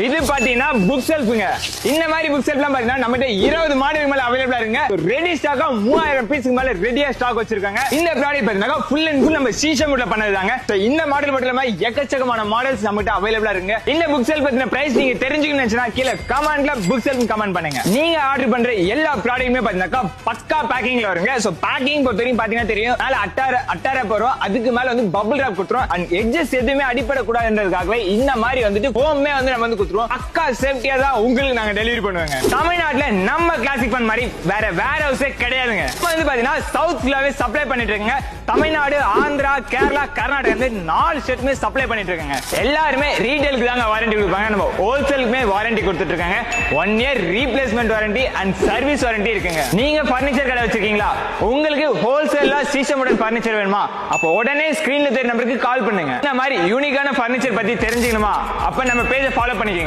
இது பாத்தீங்கன்னா புக் செல்ஃப்ங்க. இந்த மாதிரி புக் செல்ஃப்லாம் பாத்தீங்கன்னா நம்மகிட்ட 20 மாடலுக்கு மேல அவைலபிளா இருக்குங்க. ரெடி ஸ்டாக்கா 3000 பீஸ்க்கு மேல ரெடியா ஸ்டாக் வச்சிருக்காங்க. இந்த ப்ராடக்ட் பாத்தீங்கன்னா ஃபுல் அண்ட் ஃபுல் நம்ம சீசம் வுட்ல பண்ணதுதாங்க. இந்த மாடல் மட்டும் இல்லாம எக்கச்சக்கமான மாடல்ஸ் நம்மகிட்ட அவைலபிளா இருக்குங்க. இந்த புக் செல்ஃப் பத்தின பிரைஸ் நீங்க தெரிஞ்சுக்கணும்னு நினைச்சா கீழ கமெண்ட்ல புக் செல்ஃப் கமெண்ட் பண்ணுங்க. நீங்க ஆர்டர் பண்ற எல்லா ப்ராடக்ட்டுமே பாத்தீங்கன்னா பக்கா பேக்கிங்ல வருங்க. சோ பேக்கிங் பொறுத்தவரைக்கும் பாத்தீங்கன்னா தெரியும். மேல அட்டார போறோம், அதுக்கு மேல வந்து பபிள் ராப் கொடுத்துறோம். அண்ட் எட்ஜஸ் எதுவுமே அடிப்பட கூடாதுன்றதுக்காகவே இந்த மாதிரி வந்துட்டு ஃபோமே வந்து நம்ம வந்து குடுத்துறோம். அக்கா சேஃப்டியா தான் உங்களுக்கு நாங்க டெலிவரி பண்ணுவாங்க. தமிழ்நாட்டுல நம்ம கிளாசிக் ஃபன் மாதிரி வேற ஹவுஸே கிடையாதுங்க. இப்போ வந்து பாத்தீங்கன்னா சவுத் ஃபுல்லாவே சப்ளை பண்ணிட்டு இருக்காங்க. தமிழ்நாடு, ஆந்திரா, கேரளா, கர்நாடகா 4 ஸ்டேட்டுமே சப்ளை பண்ணிட்டு இருக்காங்க. எல்லாருமே ரீட்டைலுக்கு தாங்க வாரண்டி கொடுப்பாங்க. நம்ம ஹோல்சேலுக்குமே வாரண்டி கொடுத்துட்டு இருக்காங்க. 1 year replacement warranty and service warranty இருக்குங்க. நீங்க பர்னிச்சர் கடை வச்சிருக்கீங்களா? உங்களுக்கு ஹோல்சேல்ல சீசம் உடன் பர்னிச்சர் வேணுமா? அப்போ உடனே ஸ்கிரீன்ல தெரிய நம்பருக்கு கால் பண்ணுங்க. இந்த மாதிரி யூனிக்கான பர்னிச்சர் பத்தி தெரிஞ்சுக்கணுமா? அப்ப நம்ம பேஜை ஃபாலோ பண்ணிக்கோங்க.